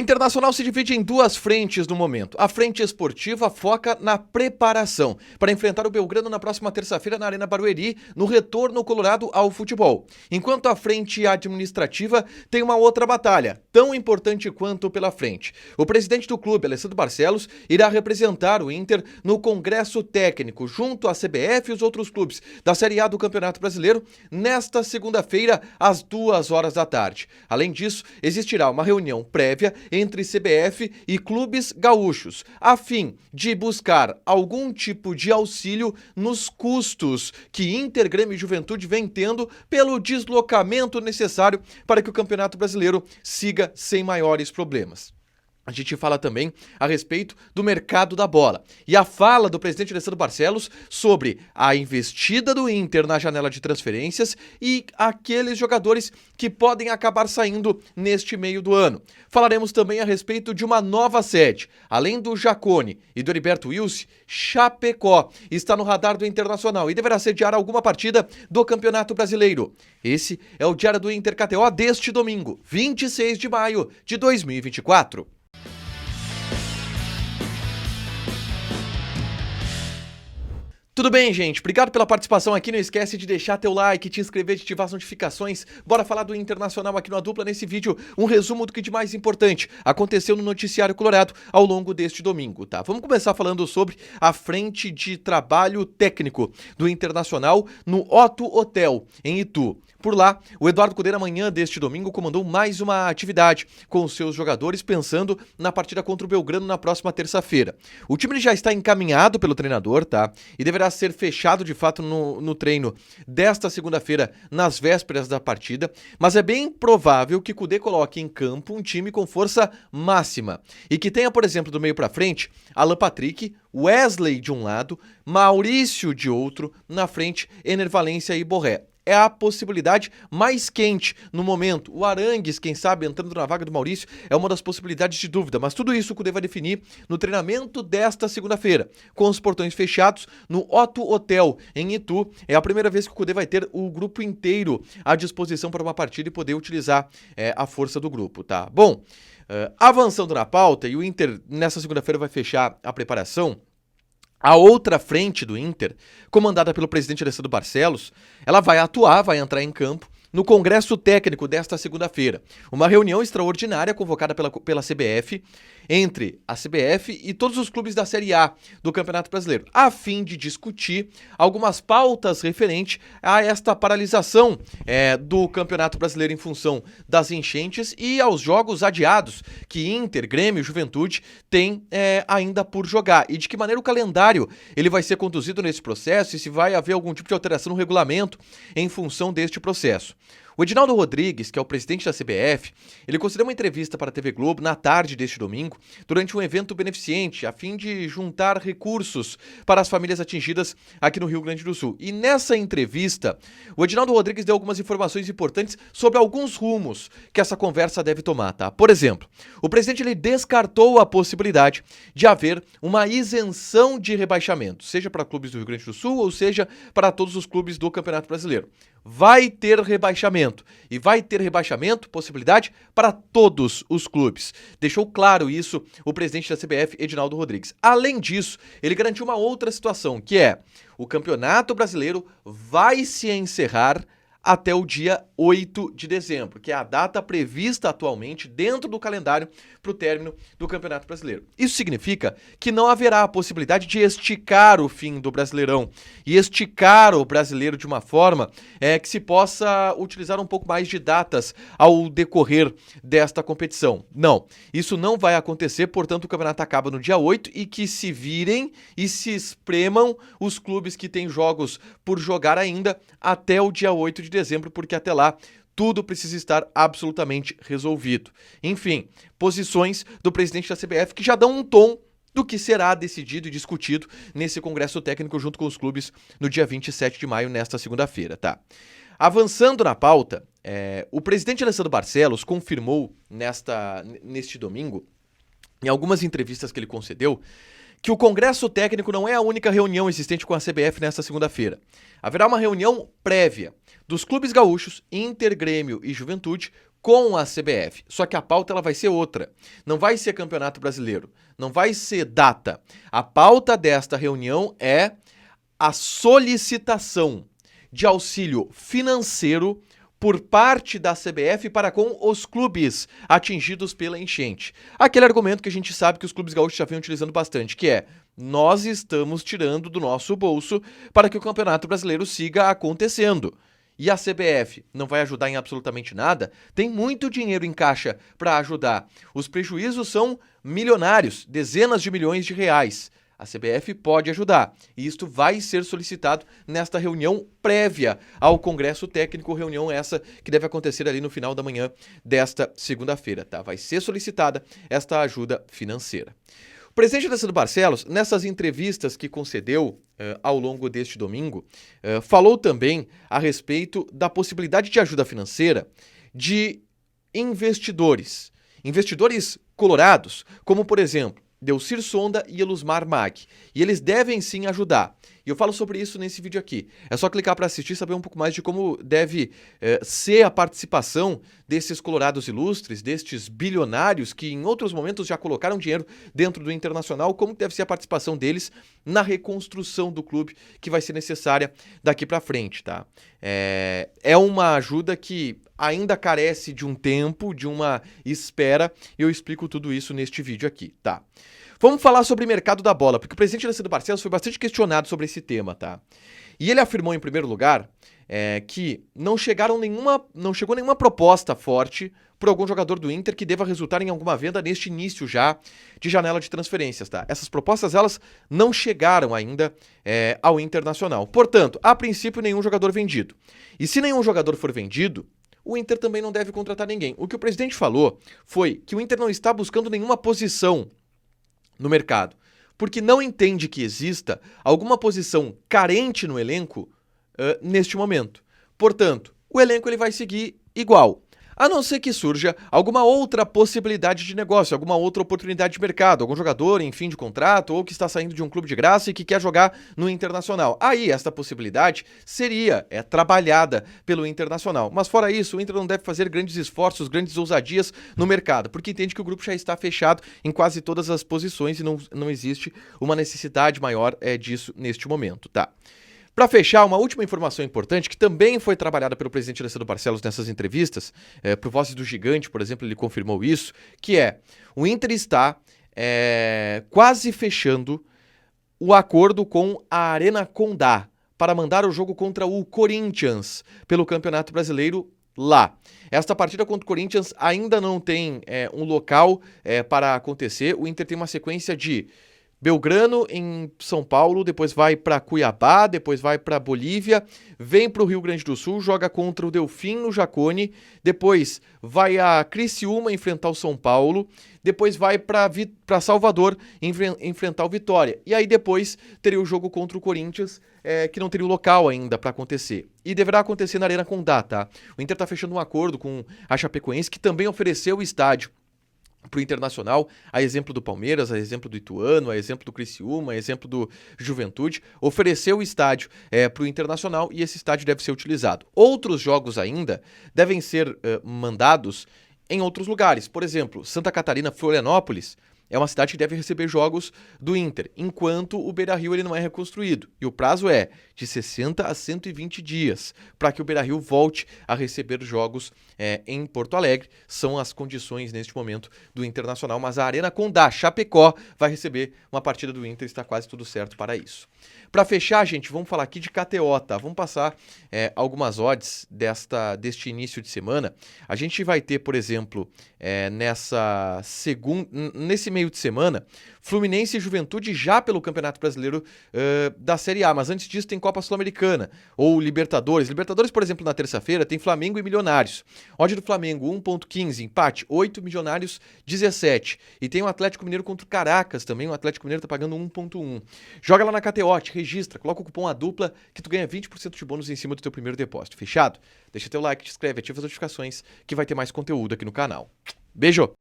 Internacional se divide em duas frentes no momento. A frente esportiva foca na preparação para enfrentar o Belgrano na próxima terça-feira na Arena Barueri, no retorno colorado ao futebol. Enquanto a frente administrativa tem uma outra batalha, tão importante quanto pela frente. O presidente do clube, Alessandro Barcelos, irá representar o Inter no Congresso Técnico, junto à CBF e os outros clubes da Série A do Campeonato Brasileiro, nesta segunda-feira, às 2 horas da tarde. Além disso, existirá uma reunião prévia entre CBF e clubes gaúchos, a fim de buscar algum tipo de auxílio nos custos que Inter, Grêmio e Juventude vem tendo pelo deslocamento necessário para que o Campeonato Brasileiro siga sem maiores problemas. A gente fala também a respeito do mercado da bola e a fala do presidente Alessandro Barcelos sobre a investida do Inter na janela de transferências e aqueles jogadores que podem acabar saindo neste meio do ano. Falaremos também a respeito de uma nova sede. Além do Jacone e do Heriberto Wilson, Chapecó está no radar do Internacional e deverá sediar alguma partida do Campeonato Brasileiro. Esse é o Diário do Inter KTO deste domingo, 26 de maio de 2024. Tudo bem, gente? Obrigado pela participação aqui. Não esquece de deixar teu like, te inscrever, de ativar as notificações. Bora falar do Internacional aqui no A Dupla nesse vídeo. Um resumo do que de mais importante aconteceu no noticiário colorado ao longo deste domingo, tá? Vamos começar falando sobre a frente de trabalho técnico do Internacional no Otto Hotel, em Itu. Por lá, o Eduardo Cudê, na manhã deste domingo, comandou mais uma atividade com os seus jogadores, pensando na partida contra o Belgrano na próxima terça-feira. O time já está encaminhado pelo treinador, tá? E deverá ser fechado, de fato, no treino desta segunda-feira, nas vésperas da partida, mas é bem provável que Cudê coloque em campo um time com força máxima e que tenha, por exemplo, do meio para frente, Alan Patrick, Wesley de um lado, Maurício de outro, na frente, Ener Valencia e Borré. É a possibilidade mais quente no momento. O Arangues, quem sabe, entrando na vaga do Maurício, é uma das possibilidades de dúvida. Mas tudo isso o Cudê vai definir no treinamento desta segunda-feira, com os portões fechados no Otto Hotel, em Itu. É a primeira vez que o Cudê vai ter o grupo inteiro à disposição para uma partida e poder utilizar a força do grupo, tá? Bom, avançando na pauta, e o Inter nessa segunda-feira vai fechar a preparação. A outra frente do Inter, comandada pelo presidente Alessandro Barcelos, ela vai atuar, vai entrar em campo no Congresso Técnico desta segunda-feira. Uma reunião extraordinária convocada pela CBF, entre a CBF e todos os clubes da Série A do Campeonato Brasileiro, a fim de discutir algumas pautas referentes a esta paralisação do Campeonato Brasileiro em função das enchentes e aos jogos adiados que Inter, Grêmio e Juventude têm ainda por jogar. E de que maneira o calendário ele vai ser conduzido nesse processo e se vai haver algum tipo de alteração no regulamento em função deste processo. O Edinaldo Rodrigues, que é o presidente da CBF, ele concedeu uma entrevista para a TV Globo na tarde deste domingo, durante um evento beneficente, a fim de juntar recursos para as famílias atingidas aqui no Rio Grande do Sul. E nessa entrevista, o Edinaldo Rodrigues deu algumas informações importantes sobre alguns rumos que essa conversa deve tomar, tá? Por exemplo, o presidente ele descartou a possibilidade de haver uma isenção de rebaixamento, seja para clubes do Rio Grande do Sul ou seja para todos os clubes do Campeonato Brasileiro. Vai ter rebaixamento, e vai ter rebaixamento, possibilidade, para todos os clubes. Deixou claro isso o presidente da CBF, Edinaldo Rodrigues. Além disso, ele garantiu uma outra situação, que é o Campeonato Brasileiro vai se encerrar até o dia 8 de dezembro, que é a data prevista atualmente dentro do calendário para o término do Campeonato Brasileiro. Isso significa que não haverá a possibilidade de esticar o fim do Brasileirão e esticar o brasileiro de uma forma que se possa utilizar um pouco mais de datas ao decorrer desta competição. Não, isso não vai acontecer, portanto o campeonato acaba no dia 8 e que se virem e se espremam os clubes que têm jogos por jogar ainda até o dia 8 de dezembro, porque até lá tudo precisa estar absolutamente resolvido. Enfim, posições do presidente da CBF que já dão um tom do que será decidido e discutido nesse congresso técnico junto com os clubes no dia 27 de maio, nesta segunda-feira, tá? Avançando na pauta, o presidente Alessandro Barcelos confirmou neste domingo, em algumas entrevistas que ele concedeu, que o Congresso Técnico não é a única reunião existente com a CBF nesta segunda-feira. Haverá uma reunião prévia dos clubes gaúchos, Inter, Grêmio e Juventude, com a CBF. Só que a pauta ela vai ser outra. Não vai ser Campeonato Brasileiro. Não vai ser data. A pauta desta reunião é a solicitação de auxílio financeiro por parte da CBF para com os clubes atingidos pela enchente. Aquele argumento que a gente sabe que os clubes gaúchos já vêm utilizando bastante, que é: nós estamos tirando do nosso bolso para que o Campeonato Brasileiro siga acontecendo. E a CBF não vai ajudar em absolutamente nada? Tem muito dinheiro em caixa para ajudar. Os prejuízos são milionários, dezenas de milhões de reais. A CBF pode ajudar, e isto vai ser solicitado nesta reunião prévia ao Congresso Técnico, reunião essa que deve acontecer ali no final da manhã desta segunda-feira, tá? Vai ser solicitada esta ajuda financeira. O presidente Alessandro Barcelos, nessas entrevistas que concedeu ao longo deste domingo, falou também a respeito da possibilidade de ajuda financeira de investidores colorados, como por exemplo Delcir Sonda e Elusmar Mag. E eles devem sim ajudar. E eu falo sobre isso nesse vídeo aqui. É só clicar para assistir e saber um pouco mais de como deve ser a participação desses colorados ilustres, destes bilionários que em outros momentos já colocaram dinheiro dentro do Internacional, como deve ser a participação deles na reconstrução do clube que vai ser necessária daqui para frente, tá? É uma ajuda que ainda carece de um tempo, de uma espera, e eu explico tudo isso neste vídeo aqui, tá? Vamos falar sobre o mercado da bola, porque o presidente Alessandro Barcelos foi bastante questionado sobre esse tema, tá? E ele afirmou, em primeiro lugar, que não chegou nenhuma proposta forte por algum jogador do Inter que deva resultar em alguma venda neste início já de janela de transferências, tá? Essas propostas, elas não chegaram ainda ao Internacional. Portanto, a princípio, nenhum jogador vendido. E se nenhum jogador for vendido, o Inter também não deve contratar ninguém. O que o presidente falou foi que o Inter não está buscando nenhuma posição no mercado, porque não entende que exista alguma posição carente no elenco neste momento. Portanto, o elenco ele vai seguir igual, a não ser que surja alguma outra possibilidade de negócio, alguma outra oportunidade de mercado, algum jogador em fim de contrato ou que está saindo de um clube de graça e que quer jogar no Internacional. Aí, esta possibilidade seria trabalhada pelo Internacional. Mas fora isso, o Inter não deve fazer grandes esforços, grandes ousadias no mercado, porque entende que o grupo já está fechado em quase todas as posições e não existe uma necessidade maior disso neste momento, tá? Para fechar, uma última informação importante que também foi trabalhada pelo presidente Alessandro Barcelos nessas entrevistas, por Vozes do Gigante, por exemplo, ele confirmou isso, que o Inter está quase fechando o acordo com a Arena Condá para mandar o jogo contra o Corinthians pelo Campeonato Brasileiro lá. Esta partida contra o Corinthians ainda não tem um local para acontecer. O Inter tem uma sequência de Belgrano em São Paulo, depois vai para Cuiabá, depois vai para Bolívia, vem para o Rio Grande do Sul, joga contra o Delfim no Jacone, depois vai a Criciúma enfrentar o São Paulo, depois vai para Salvador enfrentar o Vitória. E aí depois teria o jogo contra o Corinthians, que não teria o local ainda para acontecer. E deverá acontecer na Arena Condá, tá? O Inter está fechando um acordo com a Chapecoense, que também ofereceu o estádio para o Internacional, a exemplo do Palmeiras, a exemplo do Ituano, a exemplo do Criciúma, a exemplo do Juventude, ofereceu o estádio para o Internacional e esse estádio deve ser utilizado. Outros jogos ainda devem ser mandados em outros lugares. Por exemplo, Santa Catarina, Florianópolis, é uma cidade que deve receber jogos do Inter, enquanto o Beira-Rio ele não é reconstruído. E o prazo é de 60 a 120 dias para que o Beira-Rio volte a receber jogos em Porto Alegre. São as condições neste momento do Internacional, mas a Arena Condá, Chapecó, vai receber uma partida do Inter, está quase tudo certo para isso. Para fechar, gente, vamos falar aqui de KTO, tá? Vamos passar algumas odds deste início de semana. A gente vai ter, por exemplo, nesse meio de semana, Fluminense e Juventude já pelo Campeonato Brasileiro da Série A, mas antes disso tem Copa Sul-Americana ou Libertadores. Libertadores, por exemplo, na terça-feira tem Flamengo e Milionários. Odd do Flamengo 1.15, empate 8, Milionários 17. E tem o Atlético Mineiro contra o Caracas também, o Atlético Mineiro tá pagando 1.1. Joga lá na KTO, te registra, coloca o cupom ADUPLA que tu ganha 20% de bônus em cima do teu primeiro depósito. Fechado? Deixa teu like, te inscreve, ativa as notificações que vai ter mais conteúdo aqui no canal. Beijo!